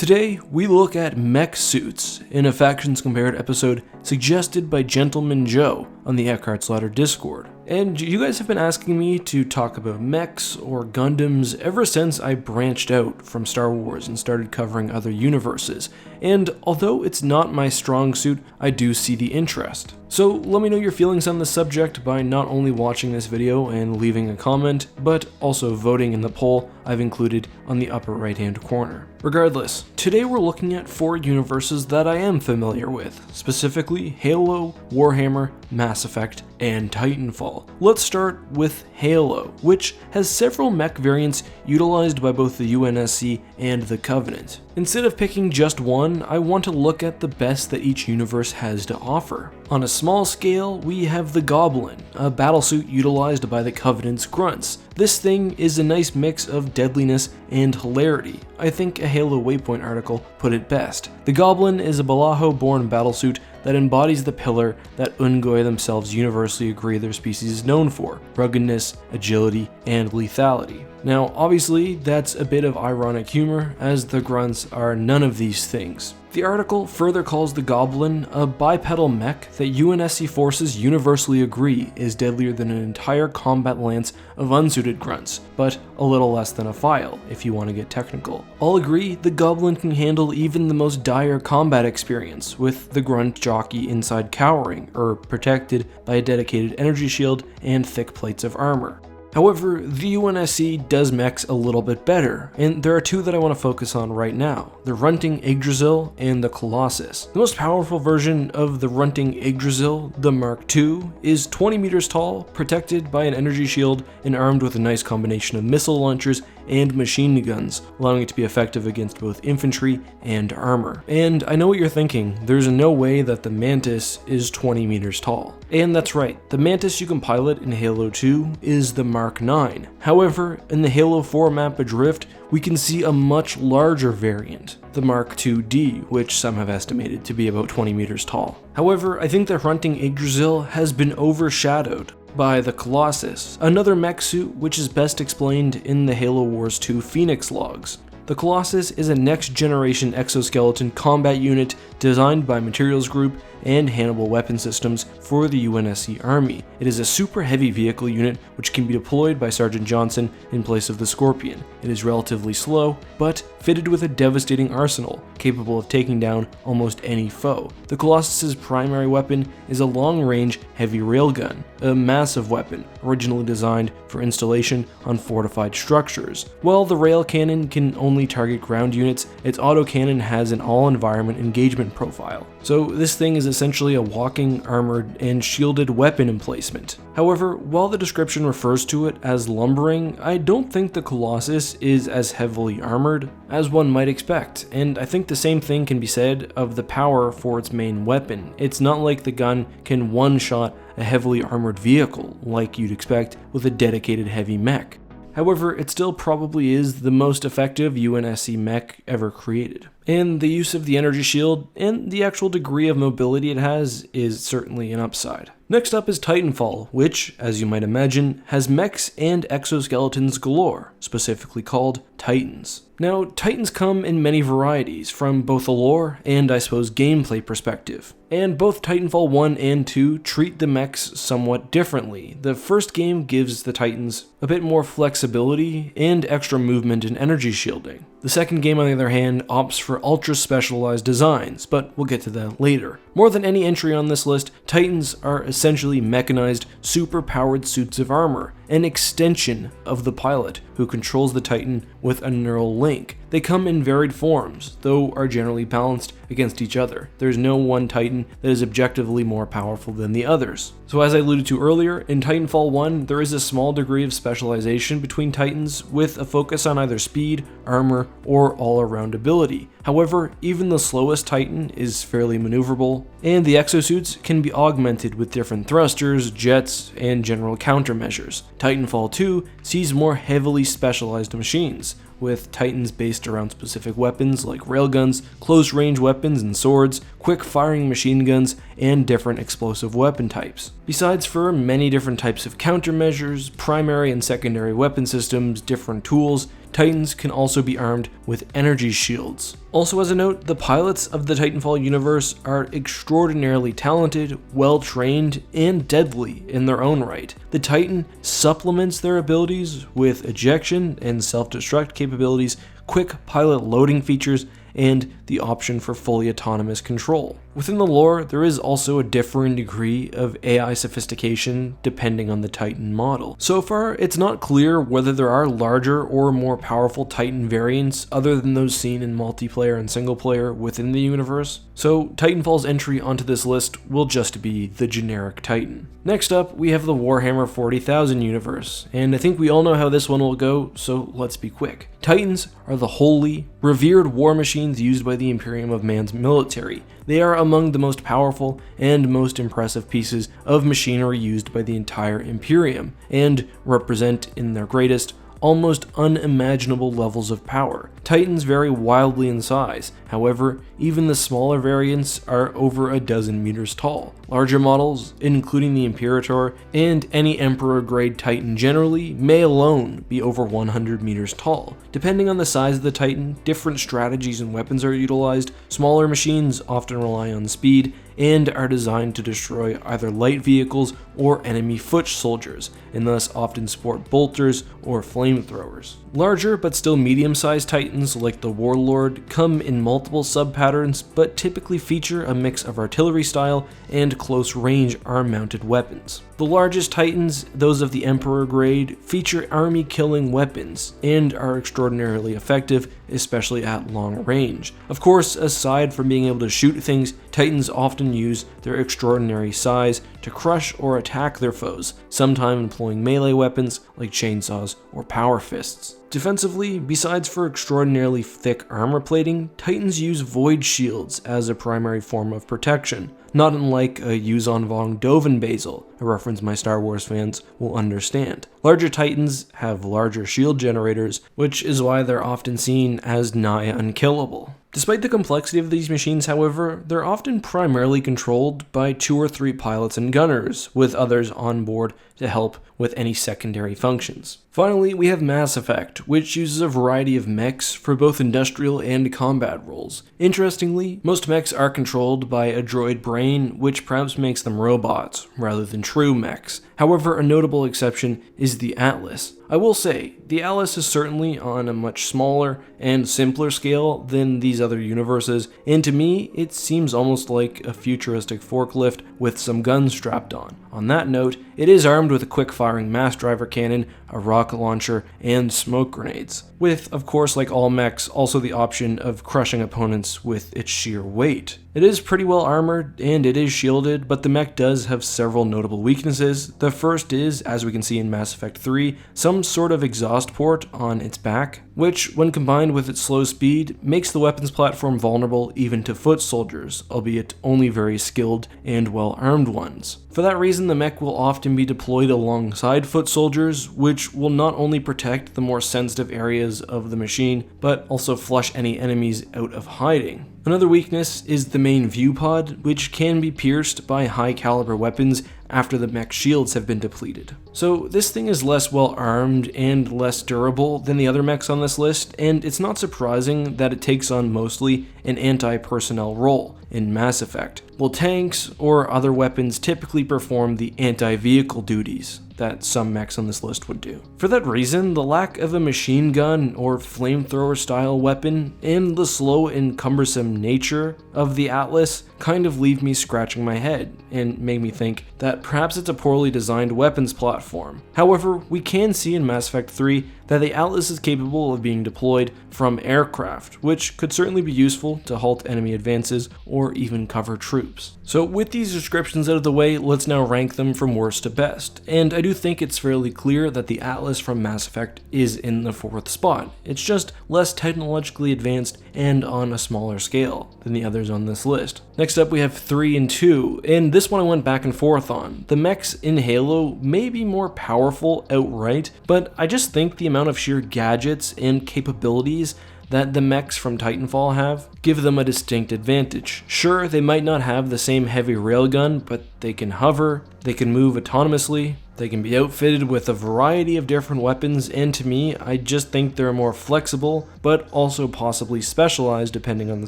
Today, we look at mech suits in a Factions Compared episode suggested by Gentleman Joe on the EckhartsLadder Discord. And you guys have been asking me to talk about mechs or Gundams ever since I branched out from Star Wars and started covering other universes. And although it's not my strong suit, I do see the interest. So let me know your feelings on the subject by not only watching this video and leaving a comment, but also voting in the poll I've included on the upper right hand corner. Regardless, today we're looking at 4 universes that I am familiar with, specifically Halo, Warhammer, Mass Effect, and Titanfall. Let's start with Halo, which has several mech variants utilized by both the UNSC and the Covenant. Instead of picking just one, I want to look at the best that each universe has to offer. On a small scale, we have the Goblin, a battlesuit utilized by the Covenant's grunts. This thing is a nice mix of deadliness and hilarity. I think a Halo Waypoint article put it best. The Goblin is a Balaho-born battlesuit that embodies the pillar that Ungoi themselves universally agree their species is known for: ruggedness, agility, and lethality. Now, obviously, that's a bit of ironic humor, as the grunts are none of these things. The article further calls the Goblin a bipedal mech that UNSC forces universally agree is deadlier than an entire combat lance of unsuited grunts, but a little less than a file, if you want to get technical. All agree the Goblin can handle even the most dire combat experience, with the grunt jockey inside cowering, or protected by a dedicated energy shield and thick plates of armor. However, the UNSC does mechs a little bit better, and there are 2 that I want to focus on right now: the Runting Yggdrasil and the Colossus. The most powerful version of the Runting Yggdrasil, the Mark II, is 20 meters tall, protected by an energy shield, and armed with a nice combination of missile launchers and machine guns, allowing it to be effective against both infantry and armor. And I know what you're thinking, there's no way that the Mantis is 20 meters tall. And that's right, the Mantis you can pilot in Halo 2 is the Mark IX. However, in the Halo 4 map Adrift, we can see a much larger variant, the Mark IID, which some have estimated to be about 20 meters tall. However, I think the Runting Yggdrasil has been overshadowed by the Colossus, another mech suit which is best explained in the Halo Wars 2 Phoenix logs. The Colossus is a next-generation exoskeleton combat unit designed by Materials Group and Hannibal Weapon Systems for the UNSC Army. It is a super heavy vehicle unit which can be deployed by Sergeant Johnson in place of the Scorpion. It is relatively slow, but fitted with a devastating arsenal, capable of taking down almost any foe. The Colossus's primary weapon is a long-range heavy railgun, a massive weapon originally designed for installation on fortified structures. While the rail cannon can only target ground units, its autocannon has an all-environment engagement profile. So this thing is essentially a walking, armored, and shielded weapon emplacement. However, while the description refers to it as lumbering, I don't think the Colossus is as heavily armored as one might expect, and I think the same thing can be said of the power for its main weapon. It's not like the gun can one-shot a heavily armored vehicle, like you'd expect with a dedicated heavy mech. However, it still probably is the most effective UNSC mech ever created. And the use of the energy shield and the actual degree of mobility it has is certainly an upside. Next up is Titanfall, which, as you might imagine, has mechs and exoskeletons galore, specifically called Titans. Now, Titans come in many varieties, from both a lore and, I suppose, gameplay perspective. And both Titanfall 1 and 2 treat the mechs somewhat differently. The first game gives the Titans a bit more flexibility and extra movement and energy shielding. The second game, on the other hand, opts for ultra-specialized designs, but we'll get to that later. More than any entry on this list, Titans are essentially mechanized, super-powered suits of armor, an extension of the pilot who controls the Titan with a neural link. They come in varied forms, though are generally balanced against each other. There's no one Titan that is objectively more powerful than the others. So as I alluded to earlier, in Titanfall 1, there is a small degree of specialization between Titans, with a focus on either speed, armor, or all-around ability. However, even the slowest Titan is fairly maneuverable, and the exosuits can be augmented with different thrusters, jets, and general countermeasures. Titanfall 2 sees more heavily specialized machines, with Titans based around specific weapons like railguns, close-range weapons and swords, quick-firing machine guns, and different explosive weapon types. Besides for many different types of countermeasures, primary and secondary weapon systems, different tools, Titans can also be armed with energy shields. Also as a note, the pilots of the Titanfall universe are extraordinarily talented, well-trained, and deadly in their own right. The Titan supplements their abilities with ejection and self-destruct capabilities, quick pilot loading features, and the option for fully autonomous control. Within the lore, there is also a differing degree of AI sophistication depending on the Titan model. So far, it's not clear whether there are larger or more powerful Titan variants other than those seen in multiplayer and single player within the universe, so Titanfall's entry onto this list will just be the generic Titan. Next up, we have the Warhammer 40,000 universe, and I think we all know how this one will go, so let's be quick. Titans are the holy, revered war machines used by the Imperium of Man's military. They are among the most powerful and most impressive pieces of machinery used by the entire Imperium, and represent in their greatest, almost unimaginable levels of power. Titans vary wildly in size, however, even the smaller variants are over a dozen meters tall. Larger models, including the Imperator and any Emperor-grade Titan generally, may alone be over 100 meters tall. Depending on the size of the Titan, different strategies and weapons are utilized. Smaller machines often rely on speed and are designed to destroy either light vehicles or enemy foot soldiers, and thus often sport bolters or flamethrowers. Larger but still medium-sized Titans like the Warlord come in multiple sub-patterns, but typically feature a mix of artillery style and close-range arm-mounted weapons. The largest Titans, those of the Emperor grade, feature army-killing weapons and are extraordinarily effective, especially at long range. Of course, aside from being able to shoot things, Titans often use their extraordinary size to crush or attack their foes, sometimes employing melee weapons like chainsaws or power fists. Defensively, besides for extraordinarily thick armor plating, Titans use void shields as a primary form of protection, not unlike a Yuuzhan Vong Dovin Basil, a reference my Star Wars fans will understand. Larger Titans have larger shield generators, which is why they're often seen as nigh unkillable. Despite the complexity of these machines, however, they're often primarily controlled by 2 or 3 pilots and gunners, with others on board to help with any secondary functions. Finally, we have Mass Effect, which uses a variety of mechs for both industrial and combat roles. Interestingly, most mechs are controlled by a droid brain, which perhaps makes them robots rather than true mechs. However, a notable exception is the Atlas. I will say, the Atlas is certainly on a much smaller and simpler scale than these other universes, and to me, it seems almost like a futuristic forklift with some guns strapped on. On that note, it is armed with a quick-firing mass driver cannon, a rocket launcher, and smoke grenades, with, of course, like all mechs, also the option of crushing opponents with its sheer weight. It is pretty well armored, and it is shielded, but the mech does have several notable weaknesses. The first is, as we can see in Mass Effect 3, some sort of exhaust port on its back, which, when combined with its slow speed, makes the weapons platform vulnerable even to foot soldiers, albeit only very skilled and well-armed ones. For that reason, the mech will often be deployed alongside foot soldiers, which will not only protect the more sensitive areas of the machine, but also flush any enemies out of hiding. Another weakness is the main view pod, which can be pierced by high-caliber weapons after the mech shields have been depleted. So this thing is less well armed and less durable than the other mechs on this list, and it's not surprising that it takes on mostly an anti-personnel role in Mass Effect, while tanks or other weapons typically perform the anti-vehicle duties that some mechs on this list would do. For that reason, the lack of a machine gun or flamethrower style weapon and the slow and cumbersome nature of the Atlas kind of leave me scratching my head and make me think that perhaps it's a poorly designed weapons platform. However, we can see in Mass Effect 3 that the Atlas is capable of being deployed from aircraft, which could certainly be useful to halt enemy advances or even cover troops. So with these descriptions out of the way, let's now rank them from worst to best, and I do think it's fairly clear that the Atlas from Mass Effect is in the 4th spot. It's just less technologically advanced and on a smaller scale than the others on this list. Next up we have 3 and 2, and this one I went back and forth on. The mechs in Halo may be more powerful outright, but I just think the amount of sheer gadgets and capabilities that the mechs from Titanfall have give them a distinct advantage. Sure, they might not have the same heavy railgun, but they can hover, they can move autonomously, They can be outfitted with a variety of different weapons, and to me, I just think they're more flexible, but also possibly specialized depending on the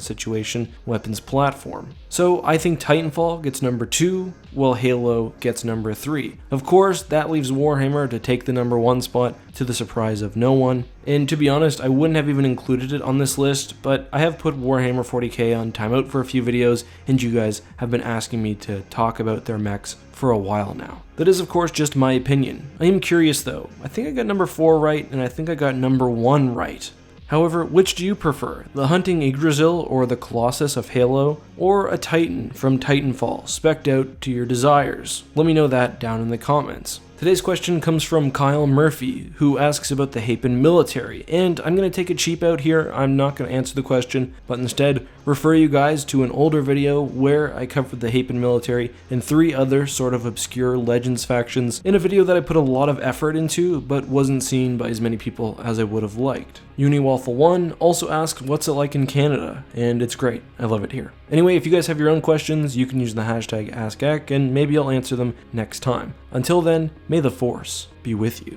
situation, weapons platform. So I think Titanfall gets number 2, while Halo gets number 3. Of course, that leaves Warhammer to take the number 1 spot, to the surprise of no one. And to be honest, I wouldn't have even included it on this list, but I have put Warhammer 40k on timeout for a few videos, and you guys have been asking me to talk about their mechs for a while now. That is of course just my opinion. I am curious though. I think I got number 4 right, and I think I got number 1 right. However, which do you prefer? The hunting Yggdrasil or the Colossus of Halo? Or a Titan from Titanfall, spec'd out to your desires? Let me know that down in the comments. Today's question comes from Kyle Murphy, who asks about the Hapen military, and I'm going to take a cheap out here. I'm not going to answer the question, but instead refer you guys to an older video where I covered the Hapen military and 3 other sort of obscure Legends factions in a video that I put a lot of effort into, but wasn't seen by as many people as I would have liked. Uniwaffle1 also asks what's it like in Canada, and it's great. I love it here. Anyway, if you guys have your own questions, you can use the hashtag AskEck, and maybe I'll answer them next time. Until then, may the Force be with you.